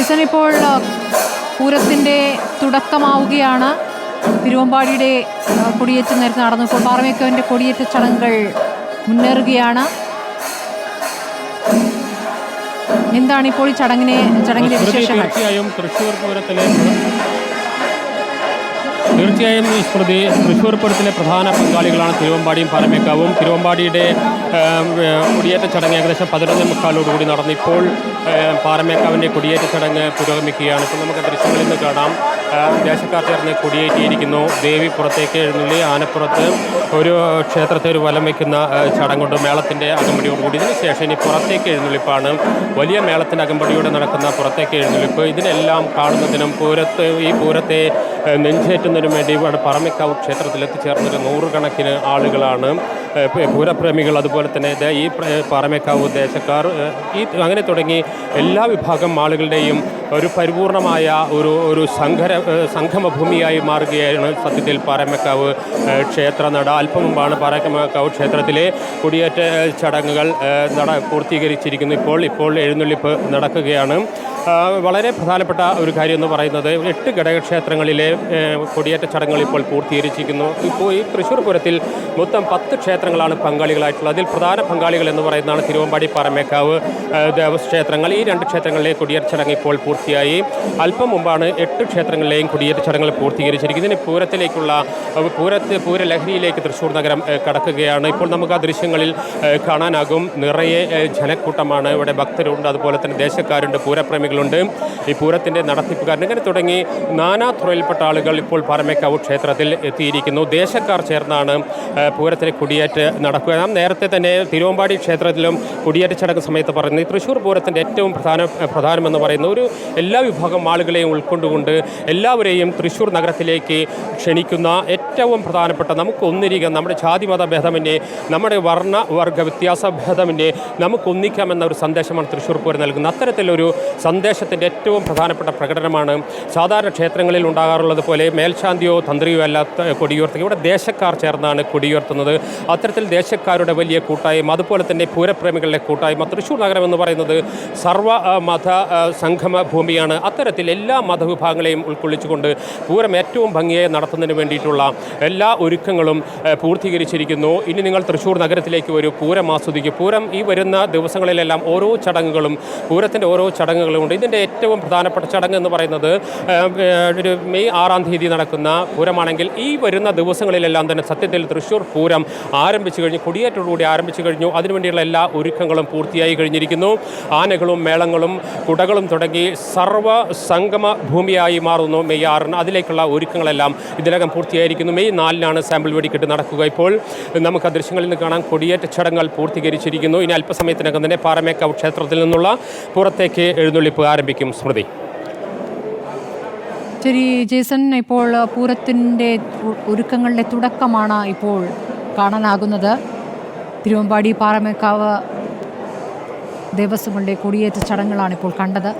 Jason, ഇപ്പോൾ പൂരത്തിൻ്റെ തുടക്കമാവുകയാണ്. തിരുവമ്പാടിയുടെ കൊടിയേറ്റ് നേരത്തെ നടന്നു. ഇപ്പോൾ പാറമേക്കാവിൻ്റെ കൊടിയേറ്റ ചടങ്ങുകൾ മുന്നേറുകയാണ്. എന്താണ് ഇപ്പോൾ ഈ ചടങ്ങിലെ വിശേഷങ്ങൾ? തീർച്ചയായും സ്മൃതി, തൃശ്ശൂർ പൂരത്തിലെ പ്രധാന പങ്കാളികളാണ് തിരുവമ്പാടിയും പാറമേക്കാവും. തിരുവമ്പാടിയുടെ കൊടിയേറ്റ ചടങ്ങ് ഏകദേശം 11:45 നടന്നു. ഇപ്പോൾ പാറമേക്കാവിൻ്റെ കൊടിയേറ്റ ചടങ്ങ് പുരോഗമിക്കുകയാണ്. ഇപ്പോൾ നമുക്ക് ദൃശ്യങ്ങളിൽ നിന്ന് കാണാം, ദേശക്കാർ ചേർന്ന് കൊടിയേറ്റിയിരിക്കുന്നു. ദേവി പുറത്തേക്ക് എഴുന്നള്ളി ആനപ്പുറത്ത് ഒരു ക്ഷേത്രത്തെ ഒരു വലം വയ്ക്കുന്ന ചടങ്ങുണ്ട് മേളത്തിൻ്റെ അകമ്പടിയോടുകൂടി. ഇതിന് ശേഷം ഇനി പുറത്തേക്ക് എഴുന്നള്ളിപ്പാണ്. വലിയ മേളത്തിൻ്റെ അകമ്പടിയോടെ നടക്കുന്ന പുറത്തേക്ക് എഴുന്നള്ളിപ്പ്. ഇതിനെല്ലാം കാണുന്നതിനും ഈ പൂരത്തെ നെഞ്ചേറ്റുന്നതിനും വേണ്ടി ഇവിടെ പാറമേക്കാവ് ക്ഷേത്രത്തിൽ എത്തിച്ചേർന്നൊരു 100 കണക്കിന് ആളുകളാണ്, പൂരപ്രേമികൾ. അതുപോലെ തന്നെ ഈ പാറമേക്കാവ് ദേശക്കാർ, അങ്ങനെ തുടങ്ങി എല്ലാ വിഭാഗം ആളുകളുടെയും ഒരു പരിപൂർണമായ ഒരു സംഗമഭൂമിയായി മാറുകയാണ് സത്യത്തിൽ പാറമേക്കാവ് ക്ഷേത്രനട. അല്പം മുമ്പാണ് പാറമേക്കാവ് ക്ഷേത്രത്തിലെ കൊടിയേറ്റ ചടങ്ങുകൾ പൂർത്തീകരിച്ചിരിക്കുന്നു. ഇപ്പോൾ എഴുന്നള്ളിപ്പ് നടക്കുകയാണ്. വളരെ പ്രധാനപ്പെട്ട ഒരു കാര്യം എന്ന് പറയുന്നത് 8 ഘടകക്ഷേത്രങ്ങളിലെ കൊടിയേറ്റ ചടങ്ങുകൾ ഇപ്പോൾ പൂർത്തീകരിച്ചിരിക്കുന്നു. ഇപ്പോൾ ഈ തൃശ്ശൂർ പൂരത്തിൽ മൊത്തം 10 ക്ഷേത്രങ്ങളാണ് പങ്കാളികളായിട്ടുള്ളത്. അതിൽ പ്രധാന പങ്കാളികൾ എന്ന് പറയുന്നതാണ് തിരുവമ്പാടി പാറമേക്കാവ് ദേവക്ഷേത്രങ്ങൾ. ഈ 2 ക്ഷേത്രങ്ങളിലെ കൊടിയേറ്റ ചടങ്ങ് ഇപ്പോൾ പൂർത്തിയായി. അല്പം മുമ്പാണ് 8 ക്ഷേത്രങ്ങളിലെയും കൊടിയേറ്റ ചടങ്ങുകൾ പൂർത്തീകരിച്ചിരിക്കുന്നത്. ഇതിന് പൂരത്തിലേക്കുള്ള പൂരലഹരിയിലേക്ക് തൃശ്ശൂർ നഗരം കടക്കുകയാണ്. ഇപ്പോൾ നമുക്ക് ആ ദൃശ്യങ്ങളിൽ കാണാനാകും. നിറയെ ജനക്കൂട്ടമാണ്. ഇവിടെ ഭക്തരുണ്ട്, അതുപോലെ തന്നെ ദേശക്കാരുണ്ട്, പൂരപ്രേമികളുണ്ട്, ഈ പൂരത്തിൻ്റെ നടത്തിപ്പുകാരൻ, ഇങ്ങനെ തുടങ്ങി നാനാ തുറയിൽപ്പെട്ട ആളുകൾ ഇപ്പോൾ പാറമേക്കാവ് ക്ഷേത്രത്തിൽ എത്തിയിരിക്കുന്നു. ദേശക്കാർ ചേർന്നാണ് പൂരത്തിന് കൊടിയേറ്റ് നടക്കുക. നാം നേരത്തെ തന്നെ തിരുവമ്പാടി ക്ഷേത്രത്തിലും കൊടിയേറ്റ ചടങ്ങ് സമയത്ത് പറയുന്നത് തൃശ്ശൂർ പൂരത്തിൻ്റെ ഏറ്റവും പ്രധാനമെന്ന് പറയുന്ന ഒരു എല്ലാ വിഭാഗം ആളുകളെയും ഉൾക്കൊണ്ടുകൊണ്ട് എല്ലാവരെയും തൃശ്ശൂർ നഗരത്തിലേക്ക് ക്ഷണിക്കുന്ന ഏറ്റവും പ്രധാനപ്പെട്ട, നമുക്ക് ഒന്നിരിക്കാം, നമ്മുടെ ജാതിമത ഭേദമന്യേ, നമ്മുടെ വർണ്ണവർഗ വ്യത്യാസ ഭേദമന്യേ നമുക്ക് ഒന്നിക്കാമെന്ന ഒരു സന്ദേശമാണ് തൃശ്ശൂർ പൂരം നൽകുന്നത്. അത്തരത്തിലൊരു സന്ദേശത്തിൻ്റെ ഏറ്റവും പ്രധാനപ്പെട്ട പ്രകടനമാണ് സാധാരണ ക്ഷേത്രങ്ങളിൽ ഉണ്ടാകാറുള്ളത് പോലെ മേൽശാന്തിയോ തന്ത്രിയോ അല്ലാത്ത കൊടിയുയർത്തുക. ഇവിടെ ദേശക്കാർ ചേർന്നാണ് കൊടിയുയർത്തുന്നത്. അത്തരത്തിൽ ദേശക്കാരുടെ വലിയ കൂട്ടായ്മ, അതുപോലെ തന്നെ പൂരപ്രേമികളുടെ കൂട്ടായ്മ. തൃശ്ശൂർ നഗരം എന്ന് പറയുന്നത് സർവ്വമത സംഗമ ഭൂമിയാണ്. അത്തരത്തിൽ എല്ലാ മതവിഭാഗങ്ങളെയും ഉൾക്കൊള്ളിച്ചുകൊണ്ട് പൂരം ഏറ്റവും ഭംഗിയായി നടത്തുന്നതിന് വേണ്ടിയിട്ടുള്ള എല്ലാ ഒരുക്കങ്ങളും പൂർത്തീകരിച്ചിരിക്കുന്നു. ഇനി നിങ്ങൾ തൃശ്ശൂർ നഗരത്തിലേക്ക് ഒരു പൂരം ആസ്വദിക്കും. പൂരം ഈ വരുന്ന ദിവസങ്ങളിലെല്ലാം ഓരോ ചടങ്ങുകളും, പൂരത്തിൻ്റെ ഓരോ ചടങ്ങുകളുമുണ്ട്. ഇതിൻ്റെ ഏറ്റവും പ്രധാനപ്പെട്ട ചടങ്ങ് എന്ന് പറയുന്നത് ഒരു മെയ് 6-ാം തീയതി നടക്കുന്ന പൂരമാണെങ്കിൽ ഈ വരുന്ന ദിവസങ്ങളിലെല്ലാം തന്നെ സത്യത്തിൽ തൃശ്ശൂർ പൂരം ആരംഭിച്ചു കഴിഞ്ഞു, കൊടിയേറ്റോടുകൂടി ആരംഭിച്ചു കഴിഞ്ഞു. അതിനുവേണ്ടിയുള്ള എല്ലാ ഒരുക്കങ്ങളും പൂർത്തിയായി കഴിഞ്ഞിരിക്കുന്നു. ആനകളും മേളങ്ങളും കുടകളും തുടങ്ങി സർവ്വ സംഗമ ഭൂമിയായി മാറുന്നു മെയ് 6-ന്. അതിലേക്കുള്ള ഒരുക്കങ്ങളെല്ലാം ഇതിനകം പൂർത്തിയായിരിക്കുന്നു. മെയ് 4-നാണ് സാമ്പിൾ വെടിക്കെട്ട് നടക്കുക. ഇപ്പോൾ നമുക്ക് ആ ദൃശ്യങ്ങളിൽ നിന്ന് കാണാം, കൊടിയേറ്റ ചടങ്ങുകൾ പൂർത്തീകരിച്ചിരിക്കുന്നു. ഇനി അല്പസമയത്തിനകം തന്നെ പാറമേക്കാവ് ക്ഷേത്രത്തിൽ നിന്നുള്ള പുറത്തേക്ക് എഴുന്നള്ളിപ്പ് ആരംഭിക്കും. സ്മൃതി. ശരി ജേസൺ, ഇപ്പോൾ പൂരത്തിൻ്റെ ഒരുക്കങ്ങളുടെ തുടക്കമാണ് ഇപ്പോൾ കാണാനാകുന്നത്. തിരുവമ്പാടി പാറമേക്കാവ് ദേവസ്വങ്ങളുടെ കൊടിയേറ്റ ചടങ്ങുകളാണ് ഇപ്പോൾ കണ്ടത്.